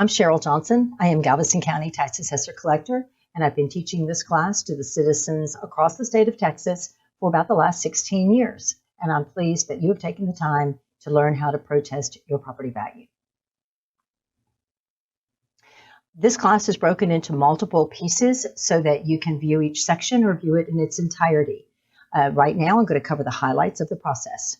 I'm Cheryl Johnson. I am Galveston County Tax Assessor-Collector, and I've been teaching this class to the citizens across the state of Texas for about the last 16 years. And I'm pleased that you have taken the time to learn how to protest your property value. This class is broken into multiple pieces so that you can view each section or view it in its entirety. Right now, I'm going to cover the highlights of the process.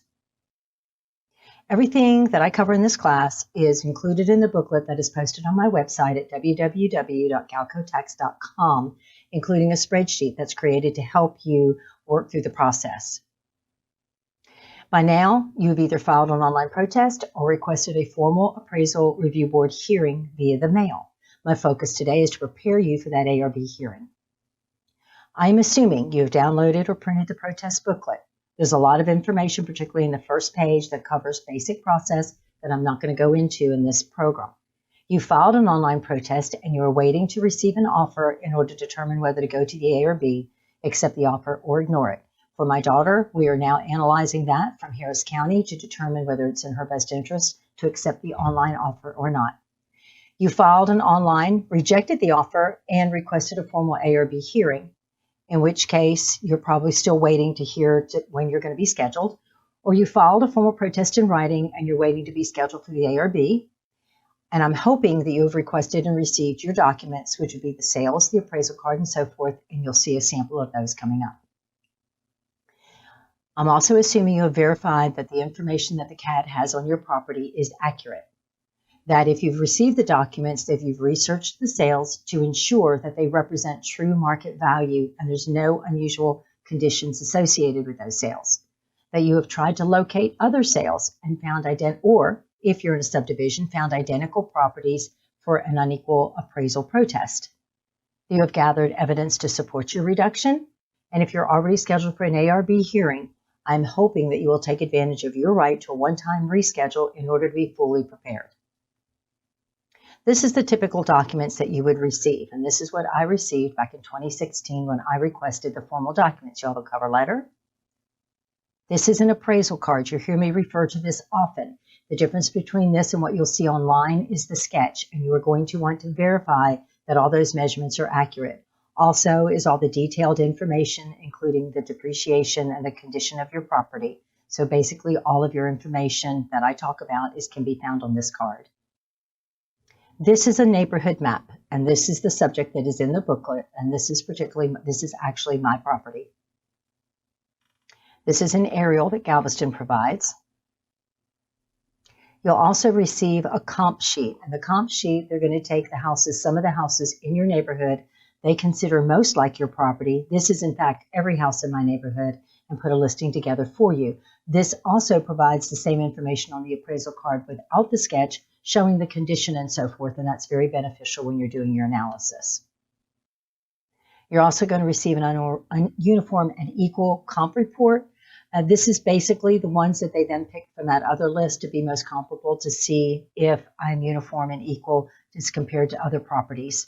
Everything that I cover in this class is included in the booklet that is posted on my website at www.galcotax.com, including a spreadsheet that's created to help you work through the process. By now, you've either filed an online protest or requested a formal appraisal review board hearing via the mail. My focus today is to prepare you for that ARB hearing. I'm assuming you've downloaded or printed the protest booklet. There's a lot of information, particularly in the first page, that covers basic process that I'm not going to go into in this program. You filed an online protest and you are waiting to receive an offer in order to determine whether to go to the ARB, accept the offer, or ignore it. For my daughter, we are now analyzing that from Harris County to determine whether it's in her best interest to accept the online offer or not. You filed an online, rejected the offer, and requested a formal ARB hearing, in which case you're probably still waiting to hear when you're going to be scheduled, or you filed a formal protest in writing and you're waiting to be scheduled for the ARB. And I'm hoping that you have requested and received your documents, which would be the sales, the appraisal card, and so forth, and you'll see a sample of those coming up. I'm also assuming you have verified that the information that the CAD has on your property is accurate. That if you've received the documents, that you've researched the sales to ensure that they represent true market value and there's no unusual conditions associated with those sales. That you have tried to locate other sales and found or if you're in a subdivision, found identical properties for an unequal appraisal protest. You have gathered evidence to support your reduction, and if you're already scheduled for an ARB hearing, I'm hoping that you will take advantage of your right to a one-time reschedule in order to be fully prepared. This is the typical documents that you would receive, and this is what I received back in 2016 when I requested the formal documents. You'll have a cover letter. This is an appraisal card. You'll hear me refer to this often. The difference between this and what you'll see online is the sketch, and you are going to want to verify that all those measurements are accurate. Also is all the detailed information, including the depreciation and the condition of your property. So basically all of your information that I talk about can be found on this card. This is a neighborhood map, and this is the subject that is in the booklet, and this is actually my property. This is an aerial that Galveston provides. You'll also receive a comp sheet, and the comp sheet, they're going to take some of the houses in your neighborhood they consider most like your property. This is in fact every house in my neighborhood, and put a listing together for you. This also provides the same information on the appraisal card without the sketch, showing the condition and so forth, and that's very beneficial when you're doing your analysis. You're also going to receive an uniform and equal comp report. This is basically the ones that they then pick from that other list to be most comparable to see if I'm uniform and equal as compared to other properties.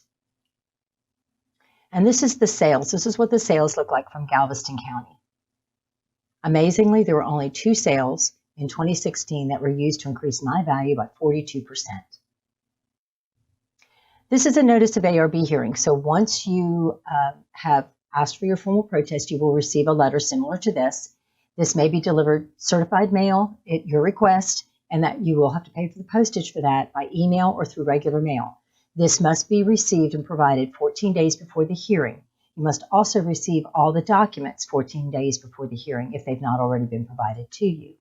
And this is the sales. This is what the sales look like from Galveston County. Amazingly, there were only 2 sales in 2016 that were used to increase my value by 42%. This is a notice of ARB hearing. So once you have asked for your formal protest, you will receive a letter similar to this. This may be delivered certified mail at your request, and that you will have to pay for the postage for that by email or through regular mail. This must be received and provided 14 days before the hearing. You must also receive all the documents 14 days before the hearing if they've not already been provided to you.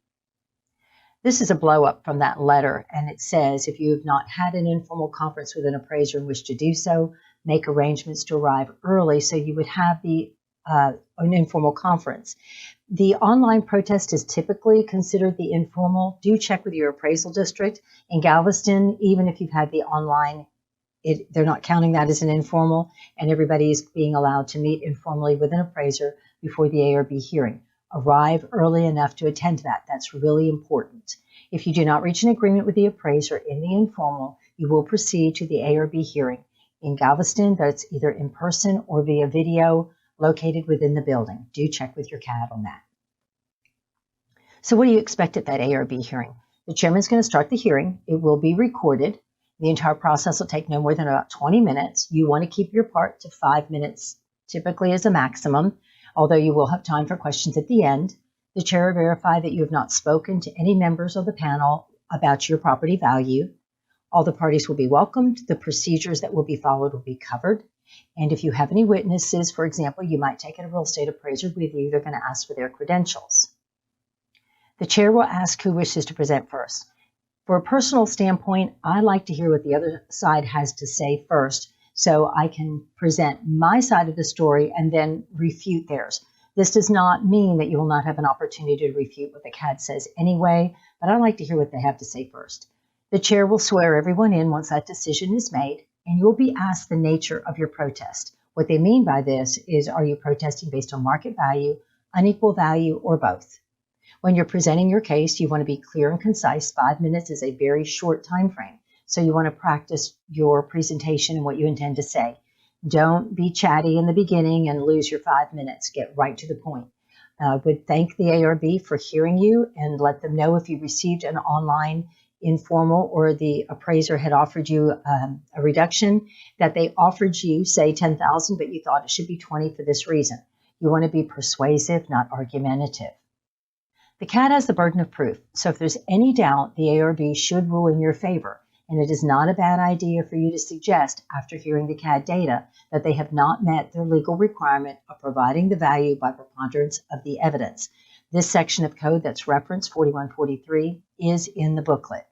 This is a blow up from that letter, and it says if you have not had an informal conference with an appraiser and wish to do so, make arrangements to arrive early so you would have an informal conference. The online protest is typically considered the informal. Do check with your appraisal district. In Galveston, even if you've had the online, they're not counting that as an informal, and everybody is being allowed to meet informally with an appraiser before the ARB hearing. Arrive early enough to attend that. That's really important. If you do not reach an agreement with the appraiser in the informal, you will proceed to the ARB hearing. In Galveston, that's either in person or via video located within the building. Do check with your CAD on that. So what do you expect at that ARB hearing? The chairman's going to start the hearing. It will be recorded. The entire process will take no more than about 20 minutes. You want to keep your part to 5 minutes, typically as a maximum, although you will have time for questions at the end. The chair will verify that you have not spoken to any members of the panel about your property value. All the parties will be welcomed. The procedures that will be followed will be covered. And if you have any witnesses, for example, you might take a real estate appraiser with you. They're going to ask for their credentials. The chair will ask who wishes to present first. For a personal standpoint, I like to hear what the other side has to say first, so I can present my side of the story and then refute theirs. This does not mean that you will not have an opportunity to refute what the CAD says anyway, but I like to hear what they have to say first. The chair will swear everyone in once that decision is made, and you will be asked the nature of your protest. What they mean by this is, are you protesting based on market value, unequal value, or both? When you're presenting your case, you want to be clear and concise. 5 minutes is a very short time frame, so you want to practice your presentation and what you intend to say. Don't be chatty in the beginning and lose your 5 minutes. Get right to the point. I would thank the ARB for hearing you and let them know if you received an online informal or the appraiser had offered you a reduction, that they offered you, say, $10,000, but you thought it should be $20,000 for this reason. You want to be persuasive, not argumentative. The CAD has the burden of proof, so if there's any doubt, the ARB should rule in your favor, and it is not a bad idea for you to suggest, after hearing the CAD data, that they have not met their legal requirement of providing the value by preponderance of the evidence. This section of code that's referenced, 4143, is in the booklet.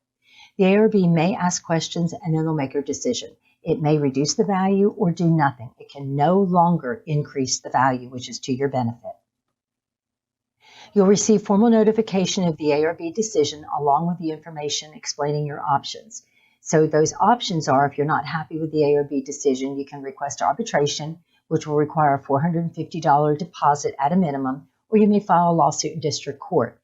The ARB may ask questions and then they'll make a decision. It may reduce the value or do nothing. It can no longer increase the value, which is to your benefit. You'll receive formal notification of the ARB decision along with the information explaining your options. So those options are, if you're not happy with the ARB decision, you can request arbitration, which will require a $450 deposit at a minimum, or you may file a lawsuit in district court.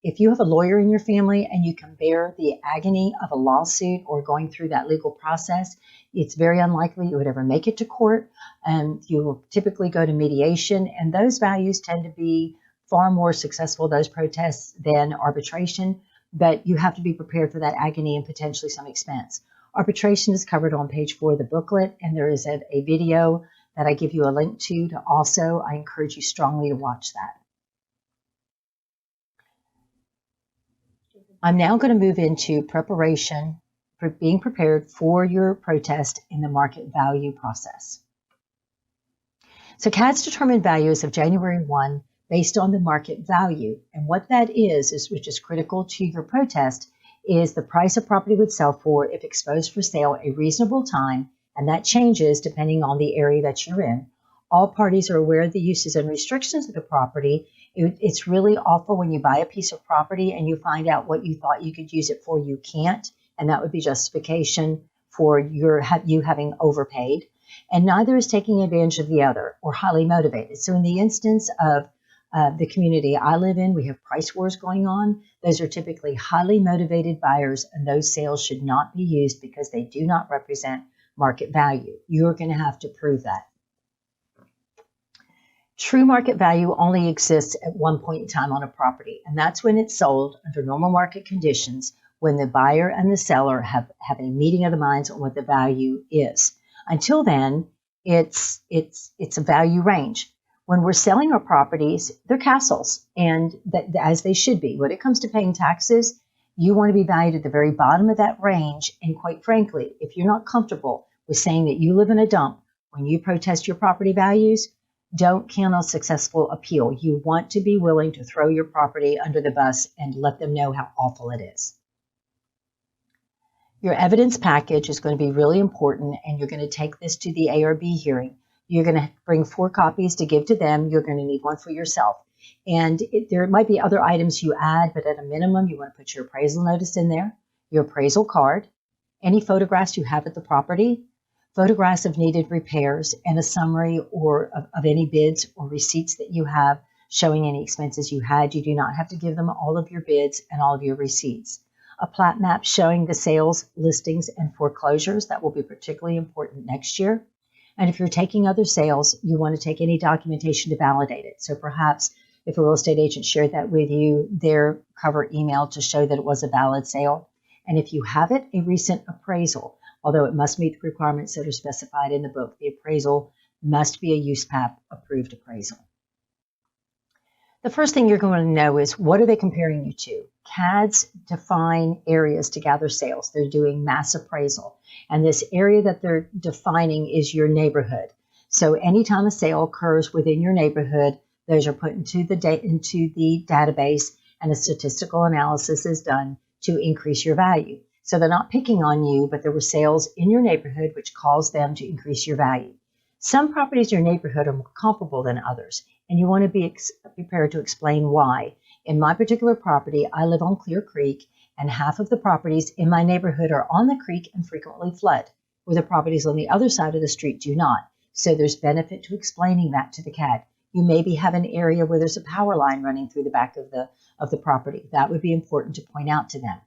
If you have a lawyer in your family and you can bear the agony of a lawsuit or going through that legal process, it's very unlikely you would ever make it to court, and you will typically go to mediation, and those values tend to be far more successful, those protests, than arbitration, but you have to be prepared for that agony and potentially some expense. Arbitration is covered on page 4 of the booklet, and there is a video that I give you a link to also. I encourage you strongly to watch that. I'm now going to move into preparation for being prepared for your protest in the market value process. So CAD's determined value is of January 1 based on the market value. And what that is, which is critical to your protest, is the price a property would sell for if exposed for sale a reasonable time, and that changes depending on the area that you're in. All parties are aware of the uses and restrictions of the property. It's really awful when you buy a piece of property and you find out what you thought you could use it for, you can't, and that would be justification for you having overpaid. And neither is taking advantage of the other or highly motivated. So in the instance of the community I live in, we have price wars going on. Those are typically highly motivated buyers, and those sales should not be used because they do not represent market value. You're going to have to prove that. True market value only exists at one point in time on a property, and that's when it's sold under normal market conditions, when the buyer and the seller have a meeting of the minds on what the value is. Until then, it's a value range. When we're selling our properties, they're castles, and as they should be. When it comes to paying taxes, you want to be valued at the very bottom of that range. And quite frankly, if you're not comfortable with saying that you live in a dump when you protest your property values, don't count on successful appeal. You want to be willing to throw your property under the bus and let them know how awful it is. Your evidence package is going to be really important, and you're going to take this to the ARB hearing. You're going to bring 4 copies to give to them. You're going to need one for yourself. And there might be other items you add, but at a minimum, you want to put your appraisal notice in there, your appraisal card, any photographs you have at the property, photographs of needed repairs, and a summary of any bids or receipts that you have showing any expenses you had. You do not have to give them all of your bids and all of your receipts. A plat map showing the sales, listings, and foreclosures. That will be particularly important next year. And if you're taking other sales, you want to take any documentation to validate it. So perhaps if a real estate agent shared that with you, their cover email to show that it was a valid sale. and if you have it, a recent appraisal. Although it must meet the requirements that are specified in the book, the appraisal must be a USPAP approved appraisal. The first thing you're going to know is, what are they comparing you to? CADs define areas to gather sales. They're doing mass appraisal. And this area that they're defining is your neighborhood. So anytime a sale occurs within your neighborhood, those are put into the database, and a statistical analysis is done to increase your value. So they're not picking on you, but there were sales in your neighborhood which caused them to increase your value. Some properties in your neighborhood are more comparable than others, and you want to be prepared to explain why. In my particular property, I live on Clear Creek, and half of the properties in my neighborhood are on the creek and frequently flood, where the properties on the other side of the street do not. So there's benefit to explaining that to the CAD. You maybe have an area where there's a power line running through the back of the property. That would be important to point out to them.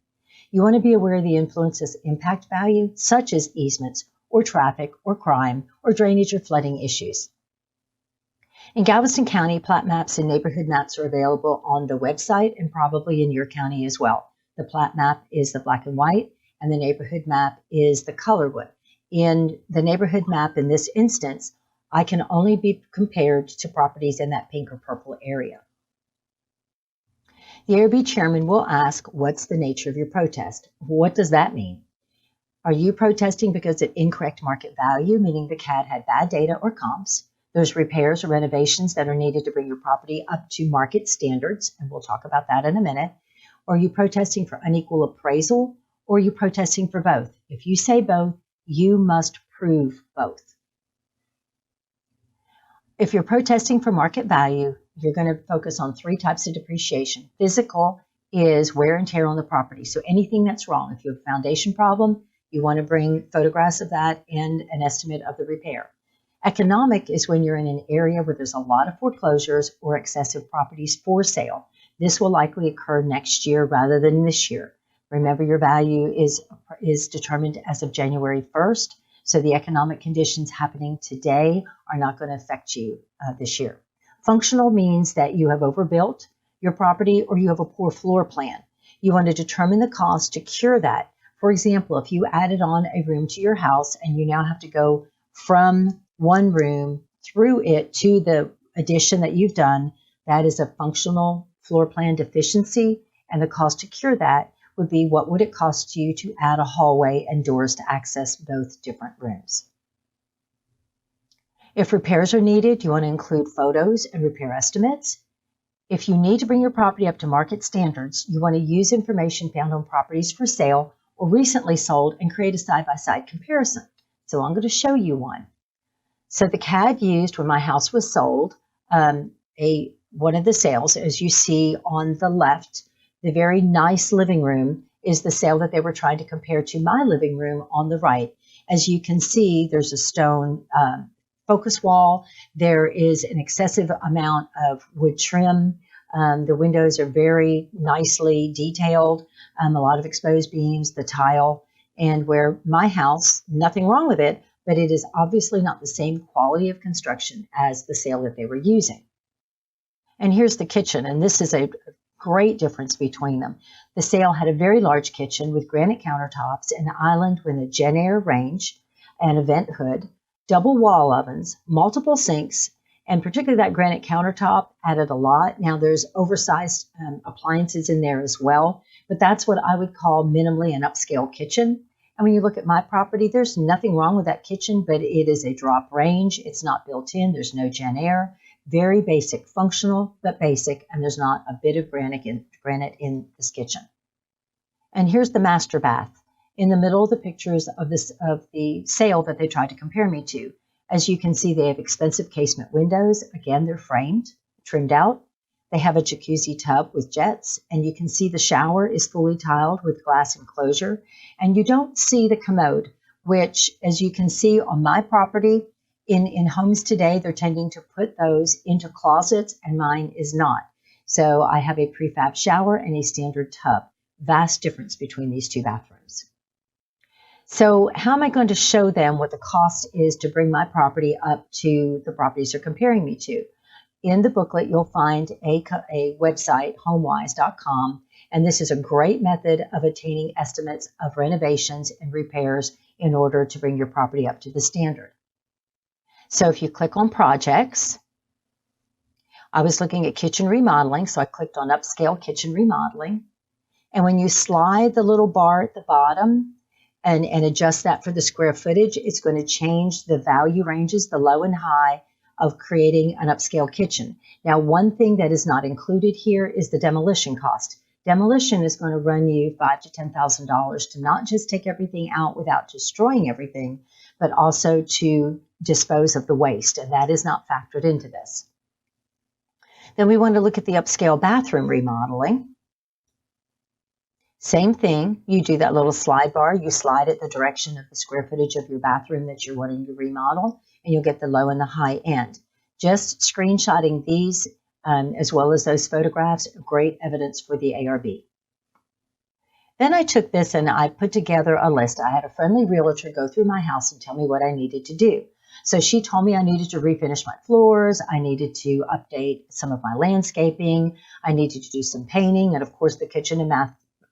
You want to be aware of the influences impact value, such as easements, or traffic, or crime, or drainage or flooding issues. In Galveston County, plat maps and neighborhood maps are available on the website and probably in your county as well. The plat map is the black and white, and the neighborhood map is the colored one. In the neighborhood map, in this instance, I can only be compared to properties in that pink or purple area. The ARB chairman will ask, what's the nature of your protest? What does that mean? Are you protesting because of incorrect market value, meaning the CAD had bad data or comps? There's repairs or renovations that are needed to bring your property up to market standards, and we'll talk about that in a minute. Or are you protesting for unequal appraisal, or are you protesting for both? If you say both, you must prove both. If you're protesting for market value, you're going to focus on three types of depreciation. Physical is wear and tear on the property. So anything that's wrong, if you have a foundation problem, you want to bring photographs of that and an estimate of the repair. Economic is when you're in an area where there's a lot of foreclosures or excessive properties for sale. This will likely occur next year rather than this year. Remember, your value is determined as of January 1st, so the economic conditions happening today are not going to affect you this year. Functional means that you have overbuilt your property or you have a poor floor plan. You want to determine the cost to cure that. For example, if you added on a room to your house and you now have to go from one room through it to the addition that you've done, that is a functional floor plan deficiency, and the cost to cure that would be, what would it cost you to add a hallway and doors to access both different rooms? If repairs are needed, you want to include photos and repair estimates. If you need to bring your property up to market standards, you want to use information found on properties for sale or recently sold and create a side-by-side comparison. So I'm going to show you one. So the CAD used when my house was sold, one of the sales, as you see on the left, the very nice living room is the sale that they were trying to compare to my living room on the right. As you can see, there's a stone focus wall. There is an excessive amount of wood trim. The windows are very nicely detailed, a lot of exposed beams, the tile, and where my house, nothing wrong with it, but it is obviously not the same quality of construction as the sale that they were using. And here's the kitchen, and this is a great difference between them. The sale had a very large kitchen with granite countertops, an island with a Genair range, an event hood, double wall ovens, multiple sinks, and particularly that granite countertop added a lot. Now there's oversized appliances in there as well, but that's what I would call minimally an upscale kitchen. And when you look at my property, there's nothing wrong with that kitchen, but it is a drop range. It's not built in. There's no Genair. Very basic, functional, but basic, and there's not a bit of granite in this kitchen. And here's the master bath in the middle of the pictures of the sale that they tried to compare me to. As you can see, they have expensive casement windows. Again, they're framed, trimmed out. They have a jacuzzi tub with jets, and you can see the shower is fully tiled with glass enclosure. And you don't see the commode, which, as you can see on my property, in homes today, they're tending to put those into closets, and mine is not. So I have a prefab shower and a standard tub. Vast difference between these two bathrooms. So how am I going to show them what the cost is to bring my property up to the properties they're comparing me to? In the booklet, you'll find a website, homewise.com, And this is a great method of obtaining estimates of renovations and repairs in order to bring your property up to the standard. So if you click on projects, I was looking at kitchen remodeling, so I clicked on upscale kitchen remodeling. And when you slide the little bar at the bottom and adjust that for the square footage, it's going to change the value ranges, the low and high, of creating an upscale kitchen. Now, one thing that is not included here is the demolition cost. Demolition is going to run you $5,000 to $10,000 to not just take everything out without destroying everything, but also to dispose of the waste, and that is not factored into this. Then we want to look at the upscale bathroom remodeling. Same thing, you do that little slide bar, you slide it the direction of the square footage of your bathroom that you're wanting to remodel, and you'll get the low and the high end. Just screenshotting these as well as those photographs, great evidence for the ARB. Then I took this and I put together a list. I had a friendly realtor go through my house and tell me what I needed to do. So she told me I needed to refinish my floors, I needed to update some of my landscaping, I needed to do some painting, and of course the kitchen and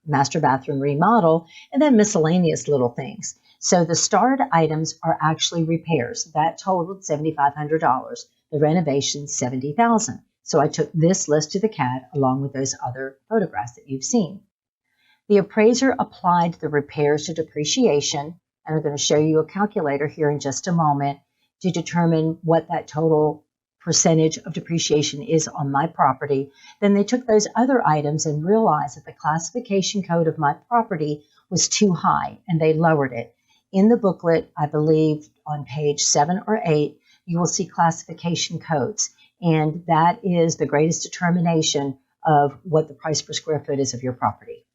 master bathroom remodel, and then miscellaneous little things. So the starred items are actually repairs. That totaled $7,500. The renovations, $70,000. So I took this list to the CAD along with those other photographs that you've seen. The appraiser applied the repairs to depreciation, and I'm going to show you a calculator here in just a moment to determine what that total percentage of depreciation is on my property. Then they took those other items and realized that the classification code of my property was too high, and they lowered it. In the booklet, I believe on page 7 or 8, you will see classification codes, and that is the greatest determination of what the price per square foot is of your property.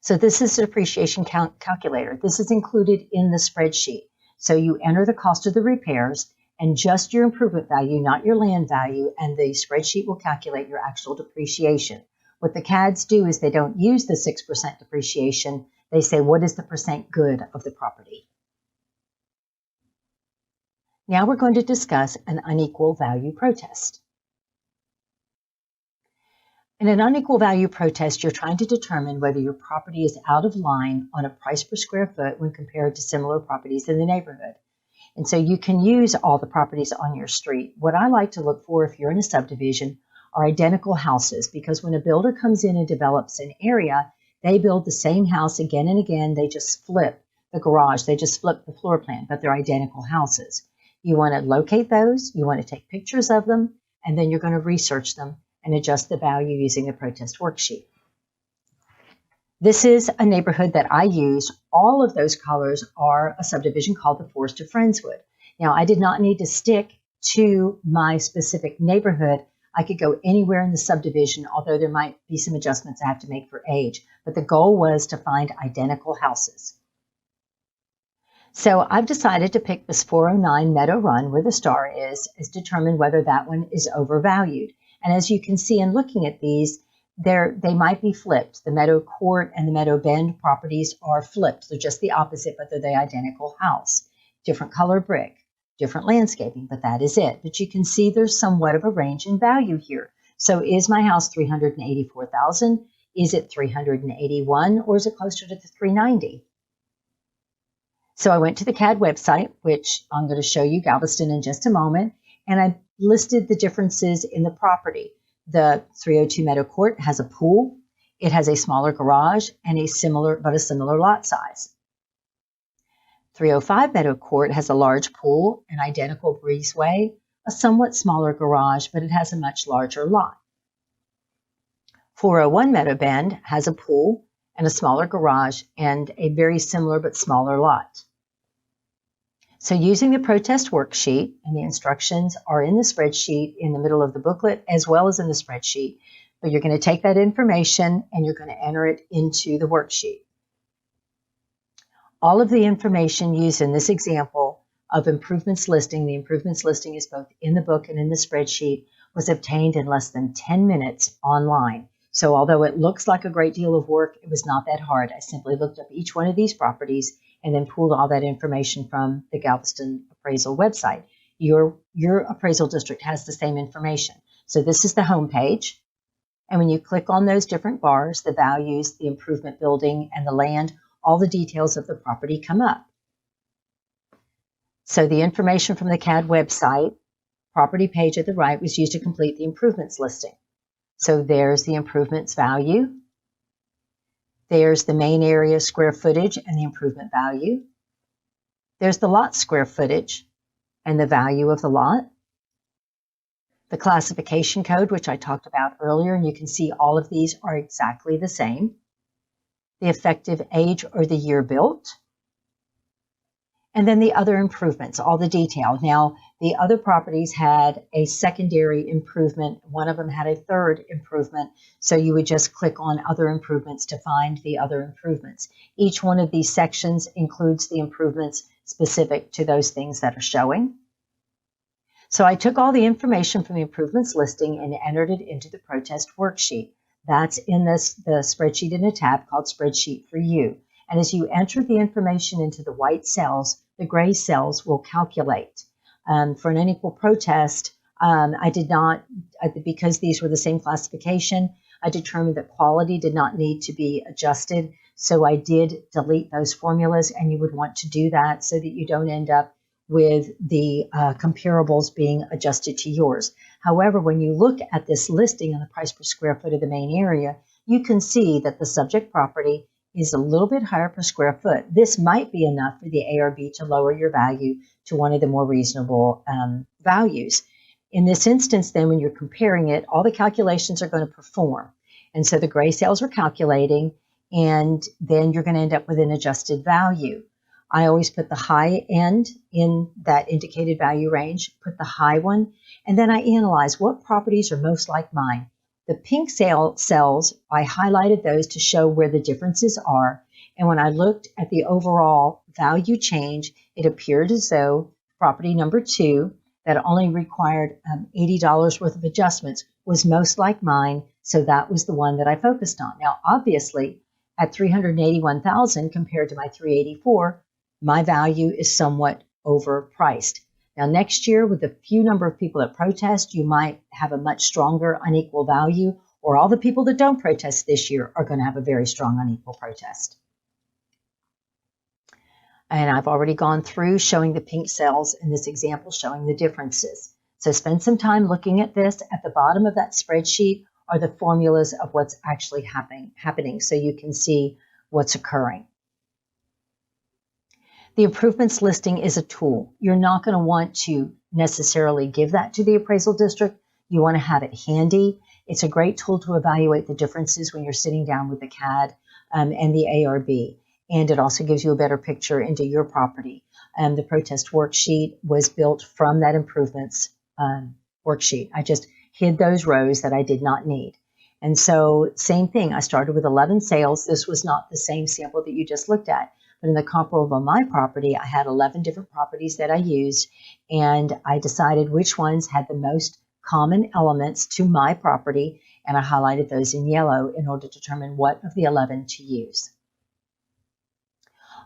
So this is the depreciation calculator. This is included in the spreadsheet. So you enter the cost of the repairs and just your improvement value, not your land value, and the spreadsheet will calculate your actual depreciation. What the CADs do is they don't use the 6% depreciation. They say, what is the percent good of the property? Now we're going to discuss an unequal value protest. In an unequal value protest, you're trying to determine whether your property is out of line on a price per square foot when compared to similar properties in the neighborhood. And so you can use all the properties on your street. What I like to look for if you're in a subdivision are identical houses, because when a builder comes in and develops an area, they build the same house again and again. They just flip the garage. They just flip the floor plan, but they're identical houses. You want to locate those. You want to take pictures of them, and then you're going to research them and adjust the value using the protest worksheet. This is a neighborhood that I use. All of those colors are a subdivision called the Forest of Friendswood. Now, I did not need to stick to my specific neighborhood. I could go anywhere in the subdivision, although there might be some adjustments I have to make for age. But the goal was to find identical houses. So I've decided to pick this 409 Meadow Run, where the star is determine whether that one is overvalued. And as you can see in looking at these, they might be flipped. The Meadow Court and the Meadow Bend properties are flipped. They're just the opposite, but they're the identical house. Different color brick, different landscaping, but that is it. But you can see there's somewhat of a range in value here. So is my house $384,000? Is it $381,000, or is it closer to the $390,000? So I went to the CAD website, which I'm going to show you Galveston in just a moment, and I listed the differences in the property. The 302 Meadow Court has a pool. It has a smaller garage and a similar lot size. 305 Meadow Court has a large pool, an identical breezeway, a somewhat smaller garage, but it has a much larger lot. 401 Meadow Bend has a pool and a smaller garage and a very similar but smaller lot. So using the protest worksheet, and the instructions are in the spreadsheet in the middle of the booklet as well as in the spreadsheet, but you're going to take that information and you're going to enter it into the worksheet. All of the information used in this example of improvements listing, the improvements listing is both in the book and in the spreadsheet, was obtained in less than 10 minutes online. So although it looks like a great deal of work, it was not that hard. I simply looked up each one of these properties and then pulled all that information from the Galveston appraisal website. Your appraisal district has the same information. So this is the home page. And when you click on those different bars, the values, the improvement building, and the land, all the details of the property come up. So the information from the CAD website, property page at the right, was used to complete the improvements listing. So there's the improvements value. There's the main area square footage and the improvement value. There's the lot square footage and the value of the lot. The classification code, which I talked about earlier, and you can see all of these are exactly the same. The effective age or the year built. And then the other improvements, all the detail. Now, the other properties had a secondary improvement. One of them had a third improvement. So you would just click on other improvements to find the other improvements. Each one of these sections includes the improvements specific to those things that are showing. So I took all the information from the improvements listing and entered it into the protest worksheet. That's in the spreadsheet in a tab called Spreadsheet for You. And as you enter the information into the white cells, the gray cells will calculate. For an unequal protest, I did not, because these were the same classification, I determined that quality did not need to be adjusted. So I did delete those formulas, and you would want to do that so that you don't end up with the comparables being adjusted to yours. However, when you look at this listing and the price per square foot of the main area, you can see that the subject property is a little bit higher per square foot. This might be enough for the ARB to lower your value to one of the more reasonable values. In this instance, then, when you're comparing it, all the calculations are going to perform. And so the gray cells are calculating, and then you're going to end up with an adjusted value. I always put the high end in that indicated value range, put the high one, and then I analyze what properties are most like mine. The pink cells, I highlighted those to show where the differences are. And when I looked at the overall value change, it appeared as though property number 2, that only required $80 worth of adjustments, was most like mine. So that was the one that I focused on. Now, obviously, at $381,000 compared to my $384,000, my value is somewhat overpriced. Now, next year, with the few number of people that protest, you might have a much stronger unequal value, or all the people that don't protest this year are going to have a very strong unequal protest. And I've already gone through showing the pink cells in this example, showing the differences. So spend some time looking at this. At the bottom of that spreadsheet are the formulas of what's actually happening so you can see what's occurring. The improvements listing is a tool. You're not going to want to necessarily give that to the appraisal district. You want to have it handy. It's a great tool to evaluate the differences when you're sitting down with the CAD and the ARB. And it also gives you a better picture into your property. The protest worksheet was built from that improvements worksheet. I just hid those rows that I did not need. And so same thing, I started with 11 sales. This was not the same sample that you just looked at. But in the comparable of my property, I had 11 different properties that I used, and I decided which ones had the most common elements to my property, and I highlighted those in yellow in order to determine what of the 11 to use.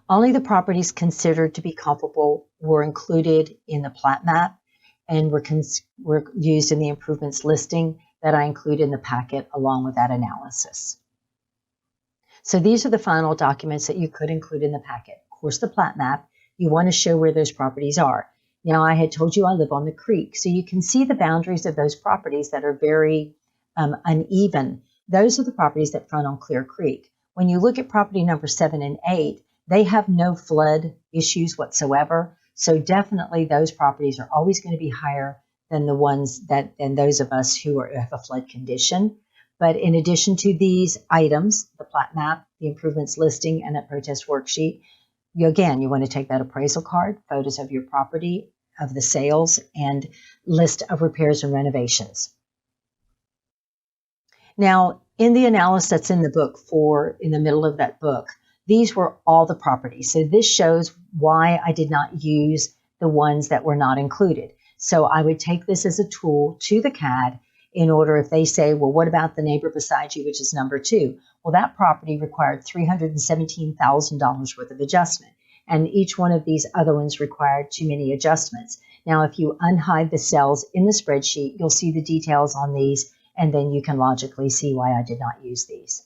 Only the properties considered to be comparable were included in the plat map and were used in the improvements listing that I include in the packet along with that analysis. So these are the final documents that you could include in the packet. Of course, the plat map, you want to show where those properties are. Now, I had told you I live on the creek, so you can see the boundaries of those properties that are very uneven. Those are the properties that front on Clear Creek. When you look at property number 7 and 8, they have no flood issues whatsoever. So definitely those properties are always going to be higher than the ones than those of us who have a flood condition. But in addition to these items, the plat map, the improvements listing, and that protest worksheet, you want to take that appraisal card, photos of your property, of the sales, and list of repairs and renovations. Now, in the analysis that's in the book, in the middle of that book, these were all the properties. So this shows why I did not use the ones that were not included. So I would take this as a tool to the CAD in order, if they say, well, what about the neighbor beside you, which is number 2? Well, that property required $317,000 worth of adjustment. And each one of these other ones required too many adjustments. Now, if you unhide the cells in the spreadsheet, you'll see the details on these, and then you can logically see why I did not use these.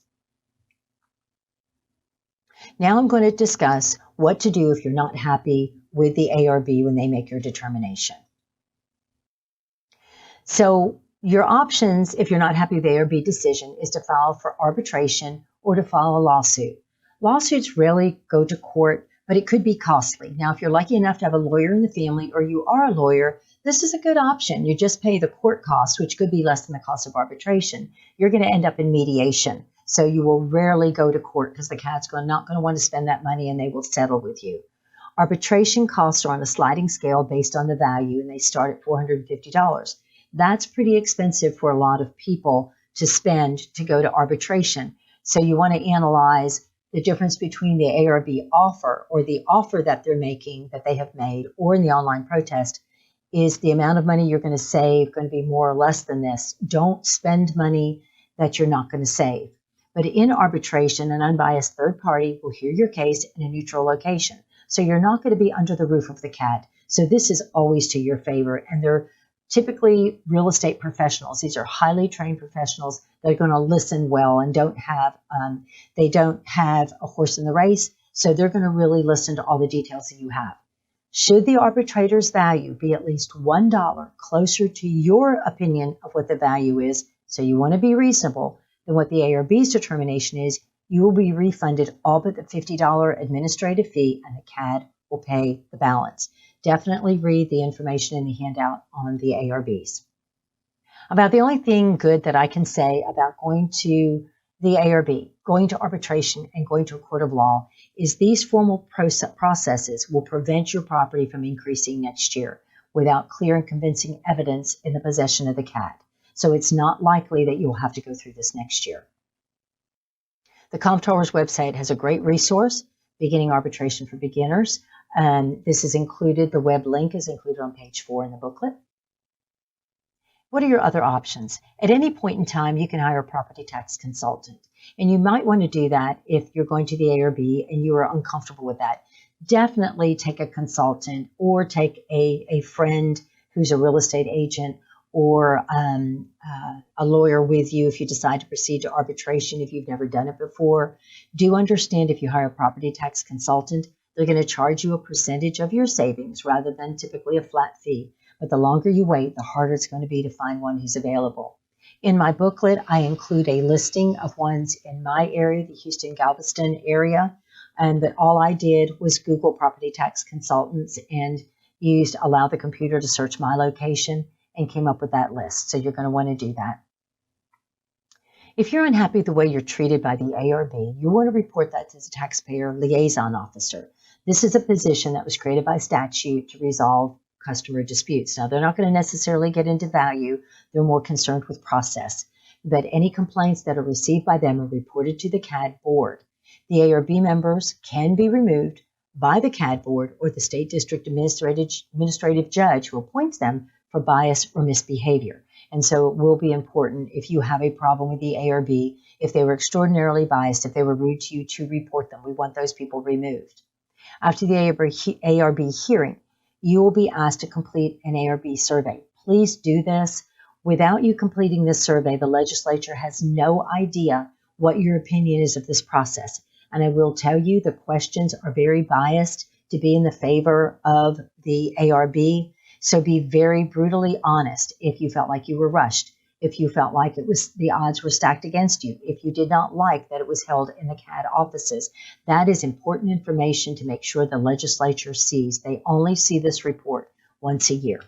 Now I'm going to discuss what to do if you're not happy with the ARB when they make your determination. So your options, if you're not happy with the ARB decision, is to file for arbitration or to file a lawsuit. Lawsuits rarely go to court, but it could be costly. Now, if you're lucky enough to have a lawyer in the family or you are a lawyer, this is a good option. You just pay the court costs, which could be less than the cost of arbitration. You're going to end up in mediation. So you will rarely go to court because the CAD's not going to want to spend that money and they will settle with you. Arbitration costs are on a sliding scale based on the value, and they start at $450. That's pretty expensive for a lot of people to spend to go to arbitration. So you want to analyze the difference between the ARB offer or the offer that they're making, that they have made, or in the online protest. Is the amount of money you're going to save going to be more or less than this? Don't spend money that you're not going to save. But in arbitration, an unbiased third party will hear your case in a neutral location. So you're not going to be under the roof of the CAD. So this is always to your favor. And they're typically real estate professionals. These are highly trained professionals that are going to listen well and they don't have a horse in the race. So they're going to really listen to all the details that you have. Should the arbitrator's value be at least $1 closer to your opinion of what the value is, so you want to be reasonable, than what the ARB's determination is, you will be refunded all but the $50 administrative fee, and the CAD will pay the balance. Definitely read the information in the handout on the ARBs. About the only thing good that I can say about going to the ARB, going to arbitration, and going to a court of law is these formal processes will prevent your property from increasing next year without clear and convincing evidence in the possession of the CAD. So it's not likely that you'll have to go through this next year. The Comptroller's website has a great resource, Beginning Arbitration for Beginners. This is included, the web link is included on page 4 in the booklet. What are your other options? At any point in time, you can hire a property tax consultant. And you might want to do that if you're going to the ARB and you are uncomfortable with that. Definitely take a consultant or take a friend who's a real estate agent or a lawyer with you if you decide to proceed to arbitration if you've never done it before. Do understand if you hire a property tax consultant, they're going to charge you a percentage of your savings rather than typically a flat fee. But the longer you wait, the harder it's going to be to find one who's available. In my booklet, I include a listing of ones in my area, the Houston, Galveston area, and that all I did was Google property tax consultants and allow the computer to search my location and came up with that list. So you're going to want to do that. If you're unhappy with the way you're treated by the ARB, you want to report that to the taxpayer liaison officer. This is a position that was created by statute to resolve customer disputes. Now, they're not going to necessarily get into value. They're more concerned with process. But any complaints that are received by them are reported to the CAD board. The ARB members can be removed by the CAD board or the state district administrative judge who appoints them for bias or misbehavior. And so it will be important if you have a problem with the ARB, if they were extraordinarily biased, if they were rude to you, to report them. We want those people removed. After the ARB hearing, you will be asked to complete an ARB survey. Please do this. Without you completing this survey, the legislature has no idea what your opinion is of this process. And I will tell you the questions are very biased to be in the favor of the ARB. So be very brutally honest if you felt like you were rushed, if you felt like the odds were stacked against you, if you did not like that it was held in the CAD offices. That is important information to make sure the legislature sees. They only see this report once a year.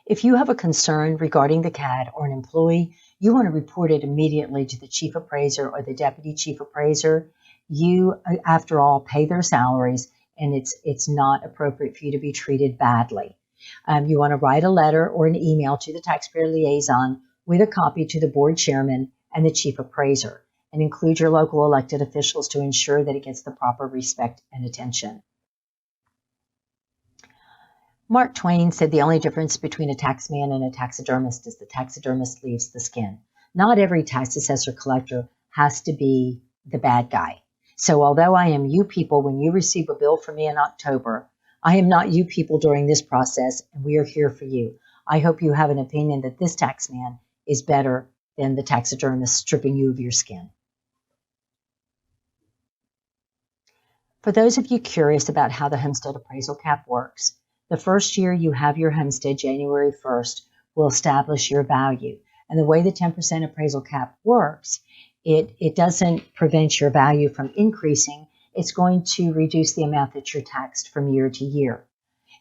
If you have a concern regarding the CAD or an employee, you want to report it immediately to the chief appraiser or the deputy chief appraiser. You, after all, pay their salaries, and it's not appropriate for you to be treated badly. You want to write a letter or an email to the taxpayer liaison with a copy to the board chairman and the chief appraiser, and include your local elected officials to ensure that it gets the proper respect and attention. Mark Twain said the only difference between a taxman and a taxidermist is the taxidermist leaves the skin. Not every tax assessor collector has to be the bad guy. So although I am you people when you receive a bill from me in October, I am not you people during this process, and we are here for you. I hope you have an opinion that this tax man is better than the taxidermist stripping you of your skin. For those of you curious about how the homestead appraisal cap works, the first year you have your homestead, January 1st, will establish your value. And the way the 10% appraisal cap works, it doesn't prevent your value from increasing. It's going to reduce the amount that you're taxed from year to year.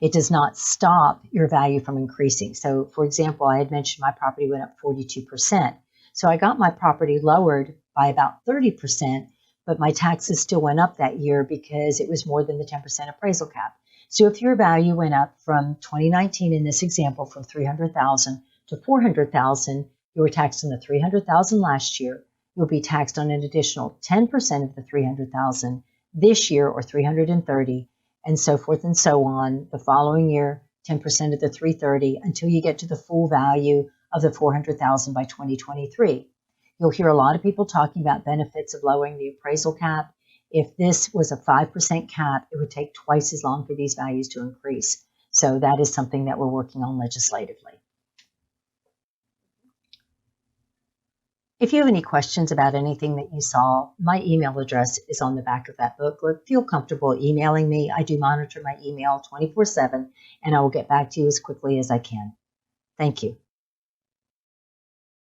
It does not stop your value from increasing. So, for example, I had mentioned my property went up 42%. So I got my property lowered by about 30%, but my taxes still went up that year because it was more than the 10% appraisal cap. So if your value went up from 2019 in this example from 300,000 to 400,000, you were taxed on the 300,000 last year. You'll be taxed on an additional 10% of the 300,000 this year, or 330, and so forth and so on. The following year, 10% of the 330, until you get to the full value of the 400,000 by 2023. You'll hear a lot of people talking about benefits of lowering the appraisal cap. If this was a 5% cap, it would take twice as long for these values to increase. So that is something that we're working on legislatively. If you have any questions about anything that you saw, my email address is on the back of that booklet. Feel comfortable emailing me. I do monitor my email 24/7, and I will get back to you as quickly as I can. Thank you.